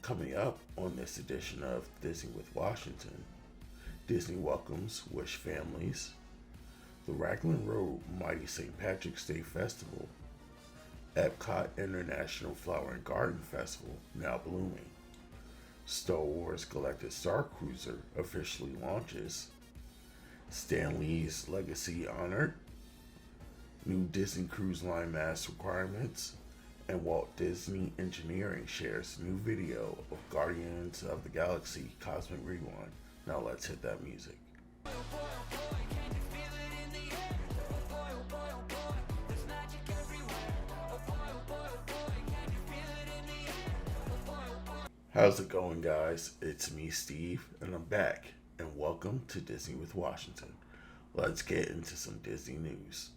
Coming up on this edition of Disney with Washington, Disney welcomes Wish families, the Raglan Road Mighty St. Patrick's Day Festival, Epcot International Flower and Garden Festival now blooming, Star Wars Galactic Star Cruiser officially launches, Stan Lee's legacy honored, new Disney Cruise Line mask requirements, and Walt Disney Engineering shares new video of Guardians of the Galaxy Cosmic Rewind. Now let's hit that music. How's it going, guys? It's me, Steve, and I'm back, and welcome to Disney with Washington. Let's get into some Disney news.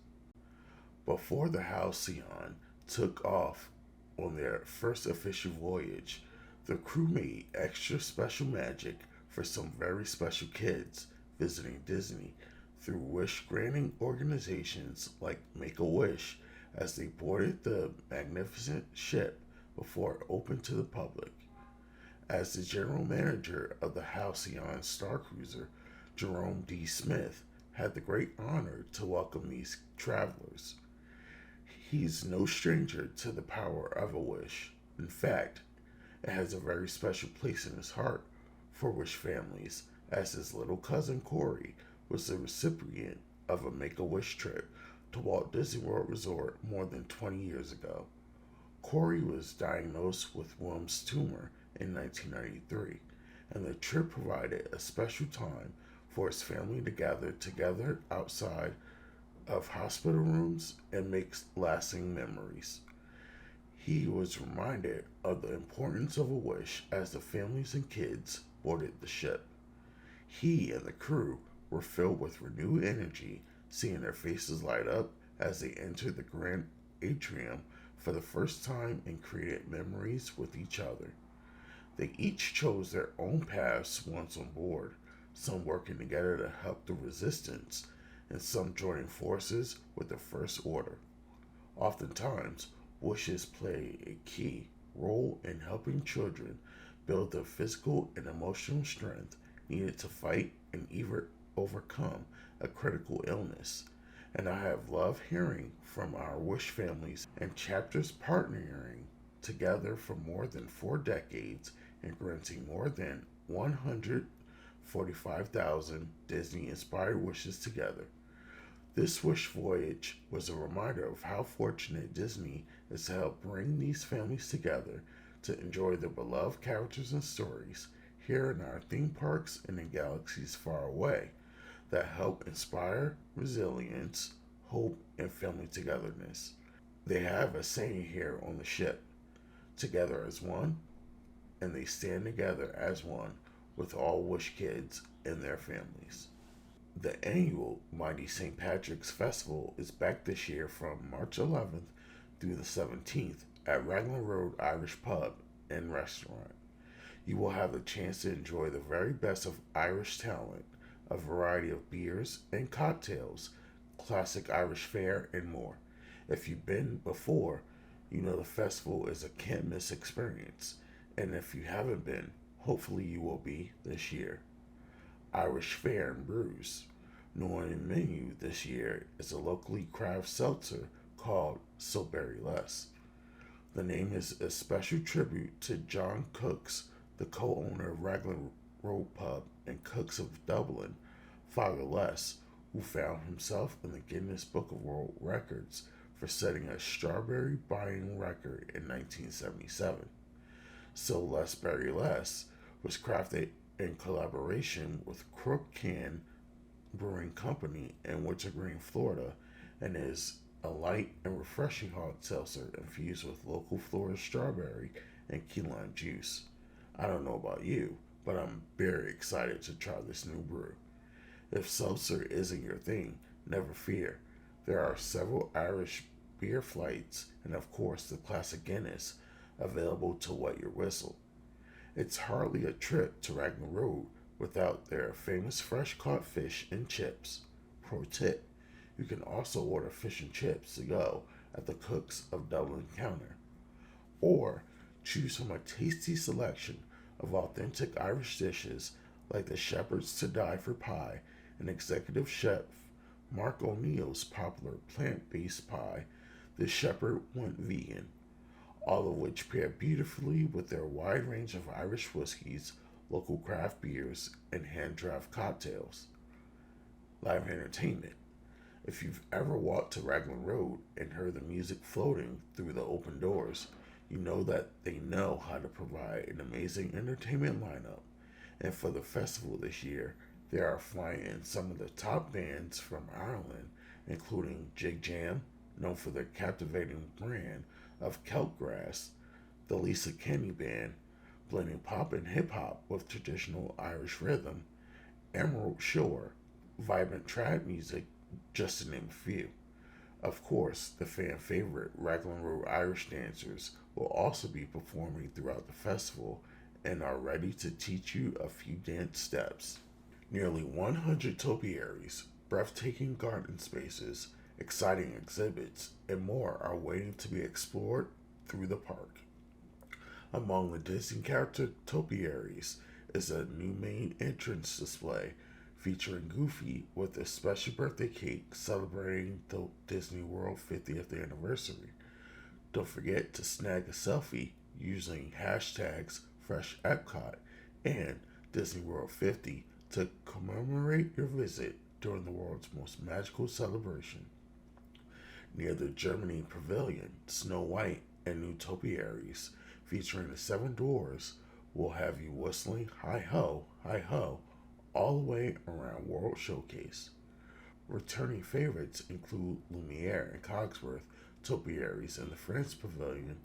Before the Halcyon took off on their first official voyage, the crew made extra special magic for some very special kids visiting Disney through wish granting organizations like Make-A-Wish as they boarded the magnificent ship before it opened to the public. As the general manager of the Halcyon Star Cruiser, Jerome D. Smith had the great honor to welcome these travelers. He's no stranger to the power of a wish. In fact, it has a very special place in his heart for Wish families, as his little cousin Corey was the recipient of a Make-A-Wish trip to Walt Disney World Resort more than 20 years ago. Corey was diagnosed with Wilms tumor in 1993, and the trip provided a special time for his family to gather together outside of hospital rooms and make lasting memories. He was reminded of the importance of a wish as the families and kids boarded the ship. He and the crew were filled with renewed energy, seeing their faces light up as they entered the grand atrium for the first time and created memories with each other. They each chose their own paths once on board, some working together to help the resistance, and some joining forces with the First Order. Oftentimes, wishes play a key role in helping children build the physical and emotional strength needed to fight and even overcome a critical illness. And I have loved hearing from our Wish families and chapters partnering together for more than 4 decades and granting more than 145,000 Disney-inspired wishes together. This wish voyage was a reminder of how fortunate Disney is to help bring these families together to enjoy their beloved characters and stories here in our theme parks and in galaxies far away that help inspire resilience, hope, and family togetherness. They have a saying here on the ship, together as one, and they stand together as one with all Wish kids and their families. The annual Mighty St. Patrick's Festival is back this year from March 11th through the 17th at Raglan Road Irish Pub and Restaurant. You will have the chance to enjoy the very best of Irish talent, a variety of beers and cocktails, classic Irish fare, and more. If you've been before, you know the festival is a can't miss experience, and if you haven't been, hopefully you will be this year. Irish fare and brews. New on the menu this year is a locally craft seltzer called So Berry Less. The name is a special tribute to John Cooks, the co-owner of Raglan Road Pub and Cooks of Dublin, Father Les, who found himself in the Guinness Book of World Records for setting a strawberry buying record in 1977. So Less Berry Less was crafted in collaboration with Crook Can Brewing Company in Wintergreen, Florida, and is a light and refreshing hard seltzer infused with local Florida strawberry and key lime juice. I don't know about you, but I'm very excited to try this new brew. If seltzer isn't your thing, never fear. There are several Irish beer flights and of course the classic Guinness available to wet your whistle. It's hardly a trip to Raglan Road without their famous fresh caught fish and chips. Pro tip, you can also order fish and chips to go at the Cooks of Dublin counter. Or Choose from a tasty selection of authentic Irish dishes like the Shepherd's to Die for pie and executive chef Mark O'Neill's popular plant-based pie, the Shepherd went vegan, all of which pair beautifully with their wide range of Irish whiskeys, local craft beers, and hand-draft cocktails. Live entertainment. If you've ever walked to Raglan Road and heard the music floating through the open doors, you know that they know how to provide an amazing entertainment lineup. And for the festival this year, they are flying in some of the top bands from Ireland, including Jig Jam, known for their captivating brand of Celtgrass, the Lisa Kenny Band, blending pop and hip hop with traditional Irish rhythm, Emerald Shore, vibrant trad music, just to name a few. Of course, the fan favorite Raglan Road Irish dancers will also be performing throughout the festival and are ready to teach you a few dance steps. Nearly 100 topiaries, breathtaking garden spaces, exciting exhibits, and more are waiting to be explored through the park. Among the Disney character topiaries is a new main entrance display featuring Goofy with a special birthday cake celebrating the Disney World 50th anniversary. Don't forget to snag a selfie using hashtags FreshEpcot and Disney World 50 to commemorate your visit during the world's most magical celebration. Near the Germany Pavilion, Snow White and new topiaries featuring the seven dwarfs will have you whistling hi ho, all the way around World Showcase. Returning favorites include Lumiere and Cogsworth topiaries in the French Pavilion,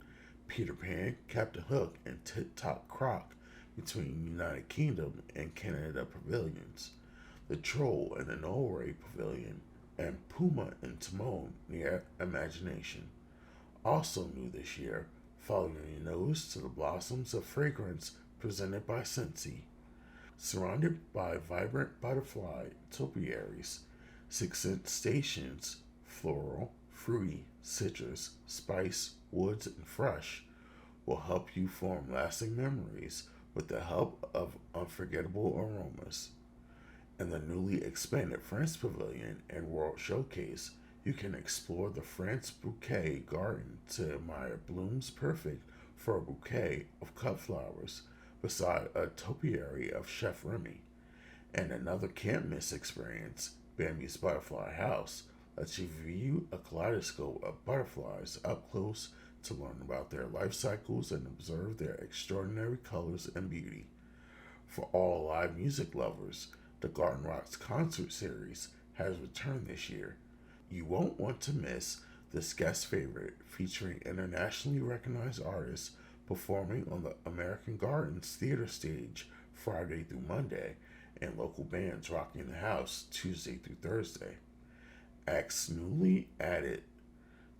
Peter Pan, Captain Hook, and Tit Tot Croc between United Kingdom and Canada pavilions, the Troll and the Norway Pavilion, and Puma and Timon near Imagination. Also new this year, following your nose to the blossoms of fragrance presented by Scentsy. Surrounded by vibrant butterfly topiaries, 6 Cent Stations, floral, fruity, citrus, spice, woods, and fresh, will help you form lasting memories with the help of unforgettable aromas. In the newly expanded France Pavilion and World Showcase, you can explore the France Bouquet garden to admire blooms perfect for a bouquet of cut flowers beside a topiary of Chef Remy. And another can't miss experience, Bambi's Butterfly House, lets you view a kaleidoscope of butterflies up close to learn about their life cycles and observe their extraordinary colors and beauty. For all live music lovers, the Garden Rocks concert series has returned this year. You won't want to miss this guest favorite featuring internationally recognized artists performing on the American Gardens theater stage Friday through Monday and local bands rocking the house Tuesday through Thursday. Acts newly added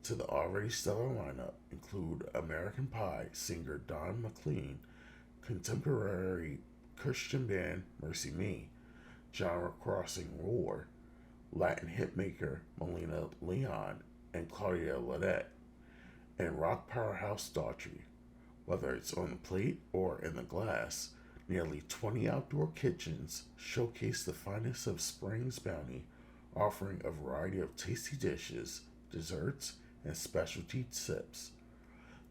to the already stellar lineup include American Pie singer Don McLean, contemporary Christian band Mercy Me, genre crossing Roar, Latin hitmaker Melina Leon and Claudia Ledette, and rock powerhouse Daughtry. Whether it's on the plate or in the glass, nearly 20 outdoor kitchens showcase the finest of spring's bounty, offering a variety of tasty dishes, desserts, and specialty sips.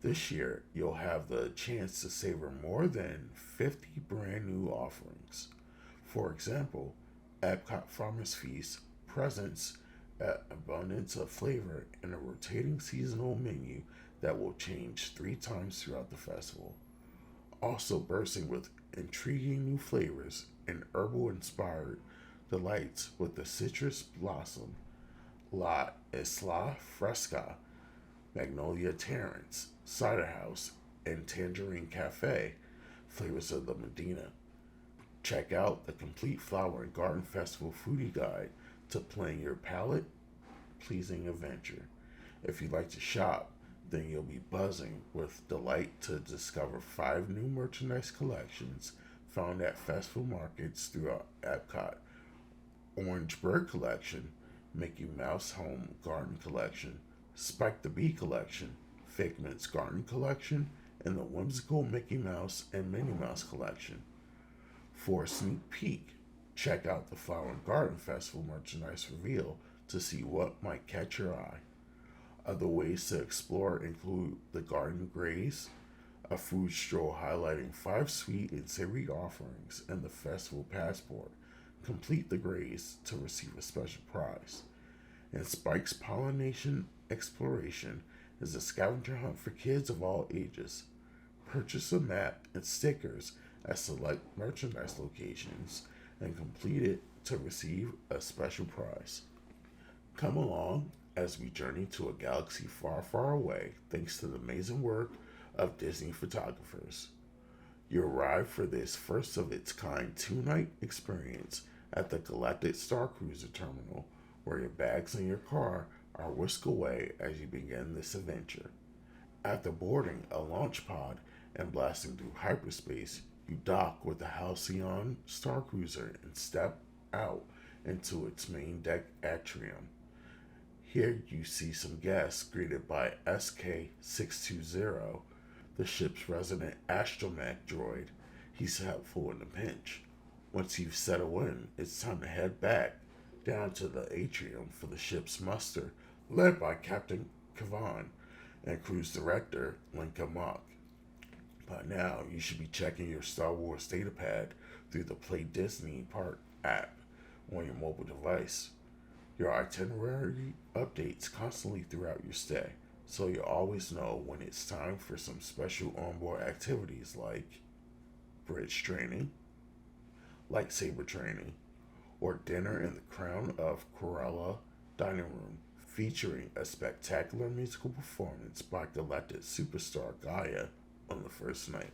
This year, you'll have the chance to savor more than 50 brand new offerings. For example, Epcot Farmers Feast presents an abundance of flavor and a rotating seasonal menu that will change 3 times throughout the festival. Also bursting with intriguing new flavors and herbal-inspired delights with the citrus blossom, La Isla Fresca, Magnolia Terrace, Cider House, and Tangerine Cafe, flavors of the Medina. Check out the complete Flower and Garden Festival foodie guide to plan your palate pleasing adventure. If you like to shop, then you'll be buzzing with delight to discover 5 new merchandise collections found at festival markets throughout Epcot. Orange Bird Collection, Mickey Mouse Home Garden Collection, Spike the Bee Collection, Figment's Garden Collection, in the whimsical Mickey Mouse and Minnie Mouse collection. For a sneak peek, check out the Flower and Garden Festival merchandise reveal to see what might catch your eye. Other ways to explore include the Garden Graze, a food stroll highlighting 5 sweet and savory offerings and the festival passport. Complete the graze to receive a special prize. And Spike's Pollination Exploration is a scavenger hunt for kids of all ages. Purchase a map and stickers at select merchandise locations and complete it to receive a special prize. Come along as we journey to a galaxy far, far away thanks to the amazing work of Disney photographers. You arrive for this first of its kind 2-night experience at the Galactic Star Cruiser Terminal, where your bags and your car are whisked away as you begin this adventure. After boarding a launch pod and blasting through hyperspace, you dock with the Halcyon Star Cruiser and step out into its main deck atrium. Here you see some guests greeted by SK-620, the ship's resident astromech droid. He's helpful in a pinch. Once you've settled in, it's time to head back down to the atrium for the ship's muster, led by Captain Kavan and cruise director Linka Mock. By now, you should be checking your Star Wars datapad through the Play Disney Park app on your mobile device. Your itinerary updates constantly throughout your stay, so you always know when it's time for some special onboard activities like bridge training, lightsaber training, or dinner in the Crown of Cruella dining room, featuring a spectacular musical performance by galactic superstar Gaia on the first night.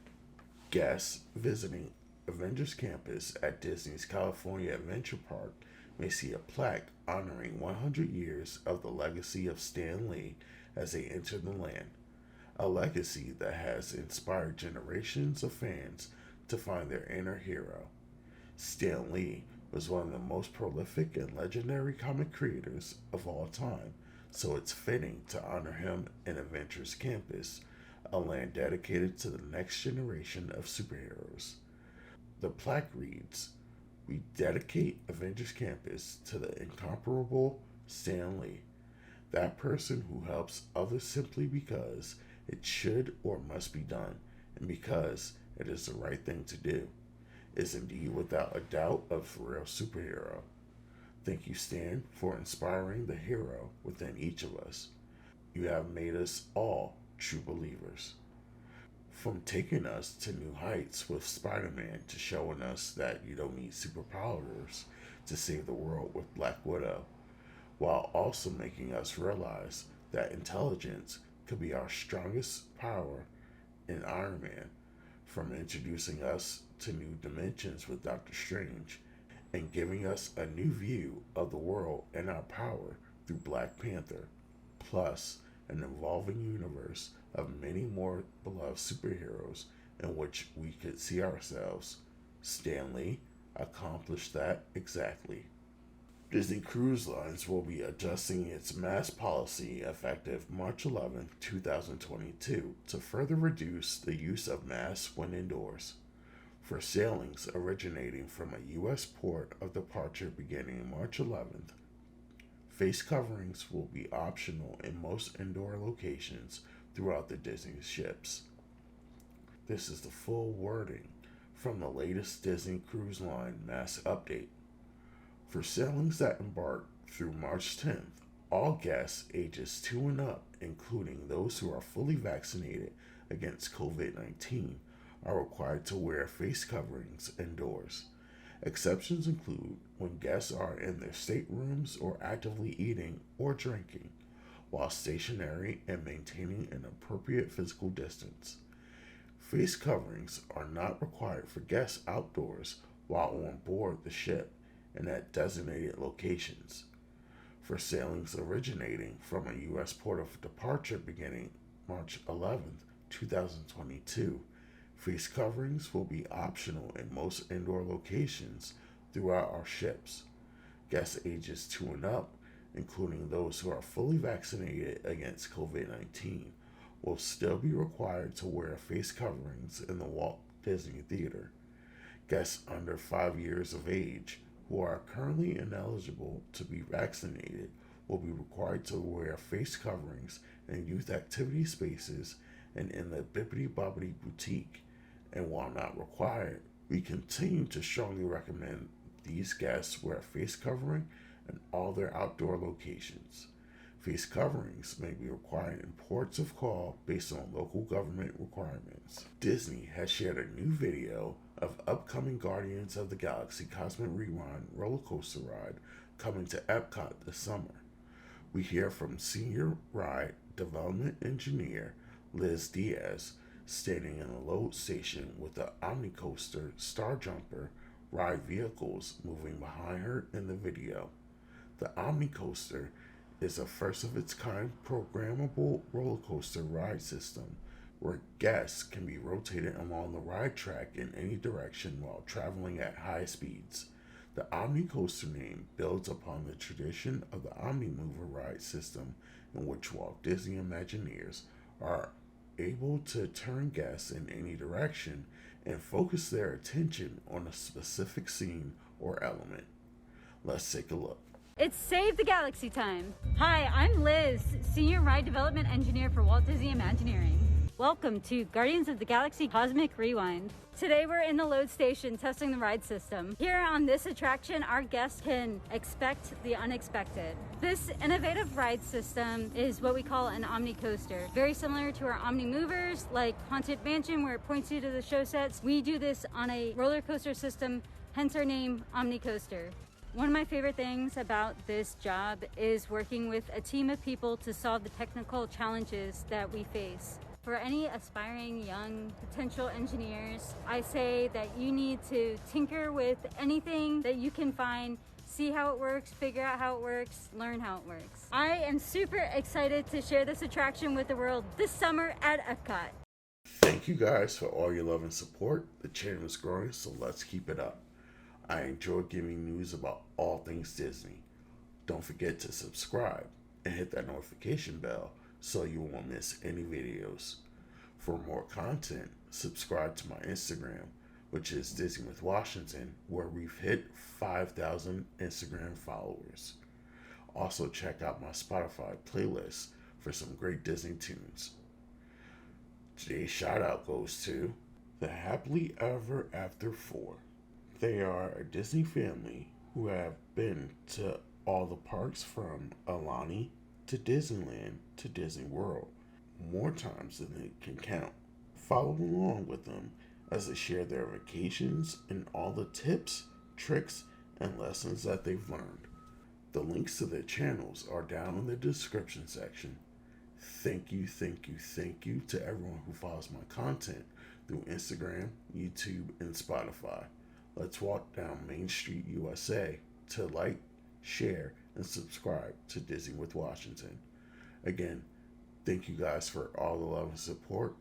Guests visiting Avengers Campus at Disney's California Adventure Park may see a plaque honoring 100 years of the legacy of Stan Lee as they enter the land, a legacy that has inspired generations of fans to find their inner hero. Stan Lee was one of the most prolific and legendary comic creators of all time, so it's fitting to honor him in Avengers Campus, a land dedicated to the next generation of superheroes. The plaque reads, "We dedicate Avengers Campus to the incomparable Stan Lee, that person who helps others simply because it should or must be done, and because it is the right thing to do, is indeed without a doubt a real superhero. Thank you, Stan, for inspiring the hero within each of us. You have made us all true believers." From taking us to new heights with Spider-Man to showing us that you don't need superpowers to save the world with Black Widow, while also making us realize that intelligence could be our strongest power in Iron Man, from introducing us to new dimensions with Doctor Strange, and giving us a new view of the world and our power through Black Panther, plus an evolving universe of many more beloved superheroes in which we could see ourselves. Stan Lee accomplished that exactly. Disney Cruise Lines will be adjusting its mask policy effective March 11, 2022 to further reduce the use of masks when indoors. For sailings originating from a U.S. port of departure beginning March 11th, face coverings will be optional in most indoor locations throughout the Disney ships. This is the full wording from the latest Disney Cruise Line mask update. For sailings that embark through March 10th, all guests ages 2 and up, including those who are fully vaccinated against COVID-19, are required to wear face coverings indoors. Exceptions include when guests are in their staterooms or actively eating or drinking, while stationary and maintaining an appropriate physical distance. Face coverings are not required for guests outdoors while on board the ship and at designated locations. For sailings originating from a U.S. port of departure beginning March 11, 2022, face coverings will be optional in most indoor locations throughout our ships. Guests ages 2 and up, including those who are fully vaccinated against COVID-19, will still be required to wear face coverings in the Walt Disney Theater. Guests under 5 years of age who are currently ineligible to be vaccinated will be required to wear face coverings in youth activity spaces and in the Bibbidi Bobbidi Boutique. And while not required, we continue to strongly recommend these guests wear a face covering in all their outdoor locations. Face coverings may be required in ports of call based on local government requirements. Disney has shared a new video of upcoming Guardians of the Galaxy Cosmic Rewind roller coaster ride coming to Epcot this summer. We hear from Senior Ride Development Engineer Liz Diaz, standing in a load station with the Omni Coaster Star Jumper ride vehicles moving behind her in the video. The Omni Coaster is a first of its kind programmable roller coaster ride system where guests can be rotated along the ride track in any direction while traveling at high speeds. The Omni Coaster name builds upon the tradition of the Omni Mover ride system, in which Walt Disney Imagineers are able to turn guests in any direction and focus their attention on a specific scene or element. Let's take a look. It's Save the Galaxy time. Hi, I'm Liz, Senior Ride Development Engineer for Walt Disney Imagineering. Welcome to Guardians of the Galaxy Cosmic Rewind. Today we're in the load station testing the ride system. Here on this attraction, our guests can expect the unexpected. This innovative ride system is what we call an Omni Coaster. Very similar to our Omni Movers, like Haunted Mansion, where it points you to the show sets. We do this on a roller coaster system, hence our name, Omni Coaster. One of my favorite things about this job is working with a team of people to solve the technical challenges that we face. For any aspiring young potential engineers, I say that you need to tinker with anything that you can find, see how it works, figure out how it works, learn how it works. I am super excited to share this attraction with the world this summer at Epcot. Thank you guys for all your love and support. The channel is growing, so let's keep it up. I enjoy giving news about all things Disney. Don't forget to subscribe and hit that notification bell so you won't miss any videos. For more content, subscribe to my Instagram, which is Disney with Washington, where we've hit 5,000 Instagram followers. Also check out my Spotify playlist for some great Disney tunes. Today's shout out goes to the Happily Ever After 4. They are a Disney family who have been to all the parks from Alani to Disneyland to Disney World more times than they can count. Follow along with them as they share their vacations and all the tips, tricks, and lessons that they've learned. The links to their channels are down in the description section. Thank you to everyone who follows my content through Instagram, YouTube, and Spotify. Let's walk down Main Street, USA to like, share, and subscribe to Disney with Washington. Again, thank you guys for all the love and support.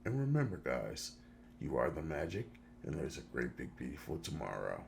And remember, guys, you are the magic, and there's a great, big, beautiful tomorrow.